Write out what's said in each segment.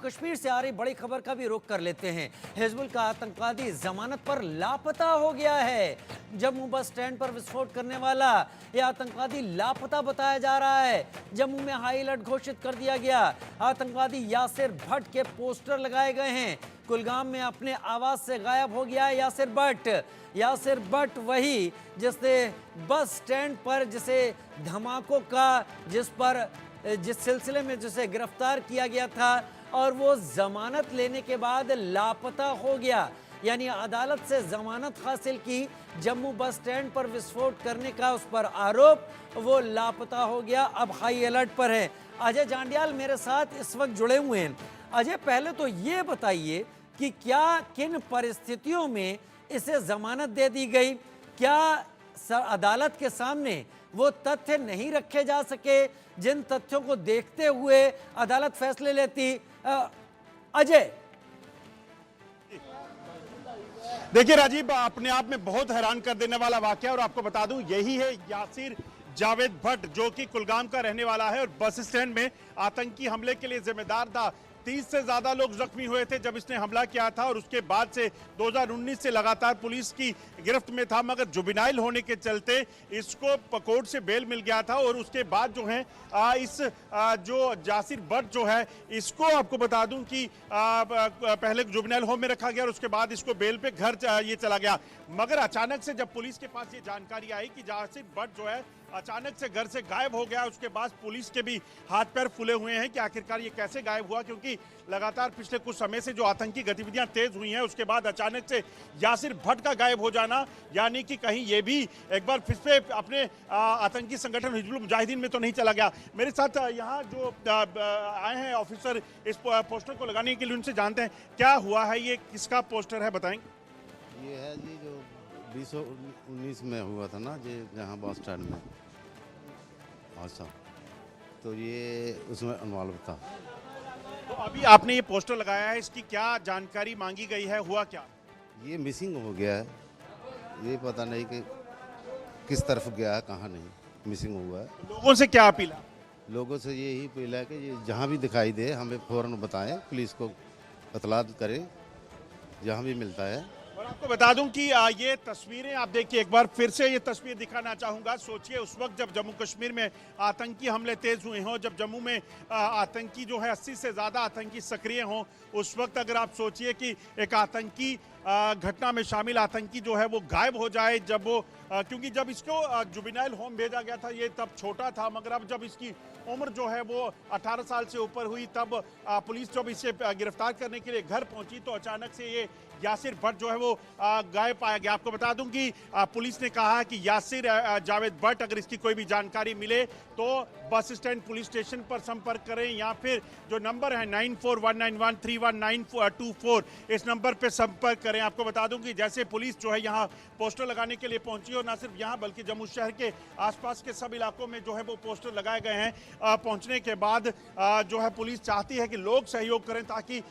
कश्मीर से आ रही बड़ी खबर का भी रुख कर लेते हैं। हिजबुल का आतंकवादी जमानत पर लापता हो गया है। जम्मू बस स्टैंड पर विस्फोट करने वाला यह आतंकवादी लापता बताया जा रहा है। जम्मू में हाई अलर्ट घोषित कर दिया गया। आतंकवादी यासिर भट्ट के पोस्टर लगाए गए हैं। कुलगाम में अपने आवास से गायब हो गया है यासिर भट्ट। यासिर भट्ट वही जिसने बस स्टैंड पर जिसे धमाकों का जिस सिलसिले में जिसे गिरफ्तार किया गया था और वो जमानत लेने के बाद लापता हो गया, यानी अदालत से जमानत हासिल की, जम्मू बस स्टैंड पर विस्फोट करने का उस पर आरोप, वो लापता हो गया, अब हाई अलर्ट पर है। अजय जांडियाल मेरे साथ इस वक्त जुड़े हुए हैं। अजय, पहले तो ये बताइए कि क्या किन परिस्थितियों में इसे जमानत दे दी गई? क्या अदालत के सामने वो तथ्य नहीं रखे जा सके जिन तथ्यों को देखते हुए अदालत फैसले लेती? अजय, देखिए राजीव, अपने आप में बहुत हैरान कर देने वाला वाकया, और आपको बता दूं यही है यासिर जावेद भट्ट, जो कि कुलगाम का रहने वाला है और बस स्टैंड में आतंकी हमले के लिए जिम्मेदार था। 30 से ज्यादा लोग जख्मी हुए थे जब इसने हमला किया था, और उसके बाद से 2019 से लगातार पुलिस की गिरफ्त में था, मगर जुबिनाइल होने के चलते इसको कोर्ट से बेल मिल गया था। और उसके बाद जो है जो यासिर भट्ट जो है, इसको आपको बता दूं कि पहले जुबिनाइल होम में रखा गया और उसके बाद इसको बेल पे घर ये चला गया। मगर अचानक से जब पुलिस के पास ये जानकारी आई कि यासिर भट्ट जो है अचानक से घर से गायब हो गया, उसके बाद पुलिस के भी हाथ पैर फूले हुए हैं कि आखिरकार ये कैसे गायब हुआ, क्योंकि लगातार पिछले कुछ समय से जो आतंकी गतिविधियां तेज हुई हैं, उसके बाद अचानक से यासिर भट्ट का गायब हो जाना, यानी कि कहीं ये भी एक बार फिर से अपने आतंकी संगठन हिजबुल मुजाहिदीन में तो नहीं चला गया। मेरे साथ यहाँ जो आए हैं ऑफिसर इस पोस्टर को लगाने के लिए, उनसे जानते हैं क्या हुआ है, ये किसका पोस्टर है, बताएंगे? ये है जी जो 2019 में हुआ था ना जी, जहाँ बस स्टैंड में। अच्छा, तो ये उसमें इन्वॉल्व था। तो अभी आपने ये पोस्टर लगाया है, इसकी क्या जानकारी मांगी गई है, हुआ क्या? ये मिसिंग हो गया है, ये पता नहीं कि किस तरफ गया है, कहाँ नहीं, मिसिंग हुआ है। लोगों से क्या अपील है? लोगों से यही अपील है कि ये जहाँ भी दिखाई दे हमें फ़ौरन बताएं, पुलिस को इतलात करें जहाँ भी मिलता है। और आपको बता दूं कि ये तस्वीरें आप देखिए, एक बार फिर से ये तस्वीर दिखाना चाहूंगा। सोचिए उस वक्त जब जम्मू कश्मीर में आतंकी हमले तेज हुए हों, जब जम्मू में आतंकी जो है 80 से ज़्यादा आतंकी सक्रिय हों, उस वक्त अगर आप सोचिए कि एक आतंकी घटना में शामिल आतंकी जो है वो गायब हो जाए, जब वो क्योंकि जब इसको जुबिनाइल होम भेजा गया था ये तब छोटा था, मगर अब जब इसकी उम्र जो है वो 18 साल से ऊपर हुई, तब पुलिस जब इसे गिरफ्तार करने के लिए घर पहुंची तो अचानक से ये यासिर भट्ट जो है वो गायब पाया गया। आपको बता दूं कि पुलिस ने कहा है कि यासिर जावेद भट्ट, अगर इसकी कोई भी जानकारी मिले तो बस स्टैंड पुलिस स्टेशन पर संपर्क करें, या फिर जो नंबर है 9419131924, इस नंबर पे संपर्क करें। आपको बता दूं कि जैसे पुलिस जो है यहाँ पोस्टर लगाने के लिए पहुंची, और ना सिर्फ यहाँ बल्कि जम्मू शहर के आसपास के सब इलाकों में जो है वो पोस्टर लगाए गए हैं। पहुंचने के बाद जो है पुलिस चाहती है कि लोग सहयोग करें ताकि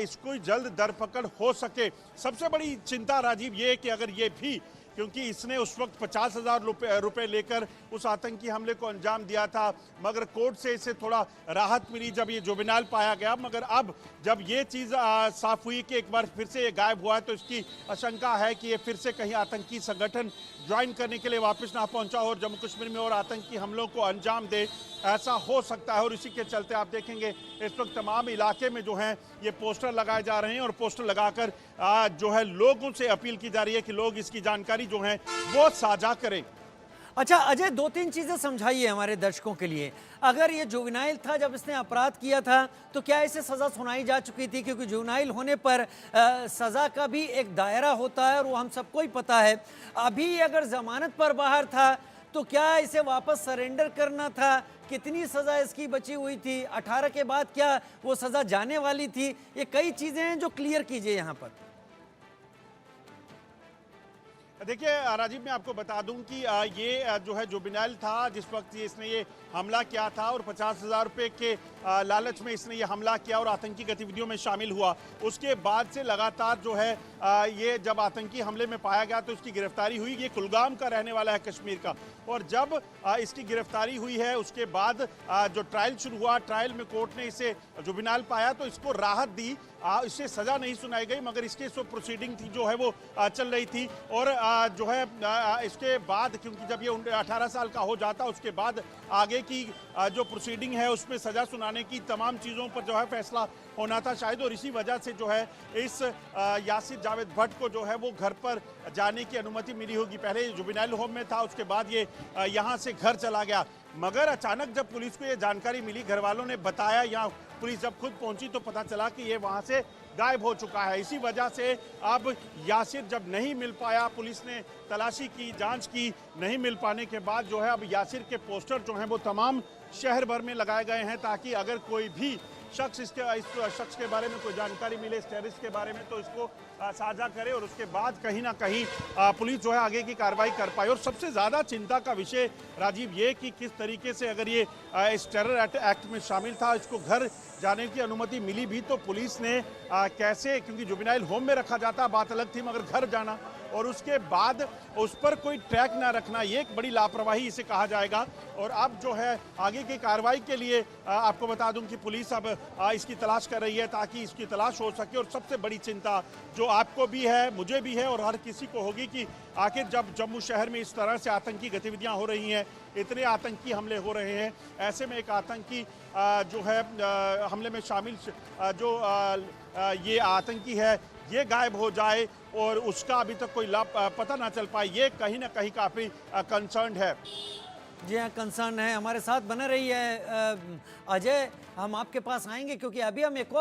इसको जल्द दरपकड़ हो सके। सबसे बड़ी चिंता राजीव ये है कि अगर ये भी, क्योंकि इसने उस वक्त 50,000 रुपए लेकर उस आतंकी हमले को अंजाम दिया था, मगर कोर्ट से इसे थोड़ा राहत मिली जब ये जुबिनाइल पाया गया, मगर अब जब ये चीज़ साफ हुई कि एक बार फिर से ये गायब हुआ है, तो इसकी आशंका है कि ये फिर से कहीं आतंकी संगठन ज्वाइन करने के लिए वापस ना पहुंचा हो और जम्मू कश्मीर में और आतंकी हमलों को अंजाम दे, ऐसा हो सकता है। और इसी के चलते आप देखेंगे इस वक्त तमाम इलाके में जो है ये पोस्टर लगाए जा रहे हैं, और पोस्टर लगाकर जो है लोगों से अपील की जा रही है कि लोग इसकी जानकारी जो है वो साझा करें। अच्छा अजय, 2-3 चीजें समझाइए हमारे दर्शकों के लिए। अगर ये जुवेनाइल था जब इसने अपराध किया था, तो क्या इसे सजा सुनाई जा चुकी थी? क्योंकि जुवेनाइल होने पर सजा का भी एक दायरा होता है और वो हम सबको ही पता है। अभी अगर जमानत पर बाहर था तो क्या इसे वापस सरेंडर करना था? कितनी सजा इसकी बची हुई थी? 18 के बाद क्या वो सजा जाने वाली थी? ये कई चीजें हैं जो क्लियर कीजिए यहाँ पर। देखिए राजीव, मैं आपको बता दूं कि ये जो है जुबिनाइल था जिस वक्त इसने ये हमला किया था, और 50,000 रुपए के लालच में इसने ये हमला किया और आतंकी गतिविधियों में शामिल हुआ। उसके बाद से लगातार जो है ये जब आतंकी हमले में पाया गया तो इसकी गिरफ्तारी हुई। ये कुलगाम का रहने वाला है, कश्मीर का। और जब इसकी गिरफ्तारी हुई है उसके बाद जो ट्रायल शुरू हुआ, ट्रायल में कोर्ट ने इसे जुबिनाल पाया तो इसको राहत दी। इसे सजा नहीं सुनाई गई, मगर इसके जो प्रोसीडिंग थी जो है वो चल रही थी। और जो है इसके बाद, क्योंकि जब ये 18 साल का हो जाता उसके बाद आगे की जो प्रोसीडिंग है उसमें सजा सुनाने की तमाम चीज़ों पर जो है फैसला होना था शायद। और इसी वजह से जो है इस यासिर जावेद भट्ट को जो है वो घर पर जाने की अनुमति मिली होगी। पहले जुबिनाइल होम में था, उसके बाद ये यहाँ से घर चला गया। मगर अचानक जब पुलिस को ये जानकारी मिली, घर वालों ने बताया, यहाँ पुलिस जब खुद पहुंची तो पता चला कि ये वहां से गायब हो चुका है। इसी वजह से अब यासिर जब नहीं मिल पाया, पुलिस ने तलाशी की, जांच की, नहीं मिल पाने के बाद जो है अब यासिर के पोस्टर जो हैं वो तमाम शहर भर में लगाए गए हैं, ताकि अगर कोई भी शख्स इस शख्स के बारे में कोई जानकारी मिले, इस टेररिस्ट के बारे में, तो इसको साझा करे और उसके बाद कहीं ना कहीं पुलिस जो है आगे की कार्रवाई कर पाए। और सबसे ज़्यादा चिंता का विषय राजीव ये कि किस तरीके से अगर ये इस टेरर एक्ट में शामिल था, इसको घर जाने की अनुमति मिली भी तो पुलिस ने कैसे, क्योंकि जुबिनाइल होम में रखा जाता बात अलग थी, मगर घर जाना और उसके बाद उस पर कोई ट्रैक ना रखना, ये एक बड़ी लापरवाही इसे कहा जाएगा। और अब जो है आगे की कार्रवाई के लिए आपको बता दूं कि पुलिस अब इसकी तलाश कर रही है ताकि इसकी तलाश हो सके। और सबसे बड़ी चिंता जो आपको भी है, मुझे भी है और हर किसी को होगी कि आखिर जब जम्मू शहर में इस तरह से आतंकी गतिविधियां हो रही हैं, इतने आतंकी हमले हो रहे हैं, ऐसे में एक आतंकी जो है हमले में शामिल जो ये आतंकी है ये गायब हो जाए और उसका अभी तक कोई लाभ पता ना चल पाए, ये कहीं ना कहीं काफ़ी कंसर्न है। जी हाँ, कंसर्न है। हमारे साथ बने रही है अजय, हम आपके पास आएंगे क्योंकि अभी हम एक और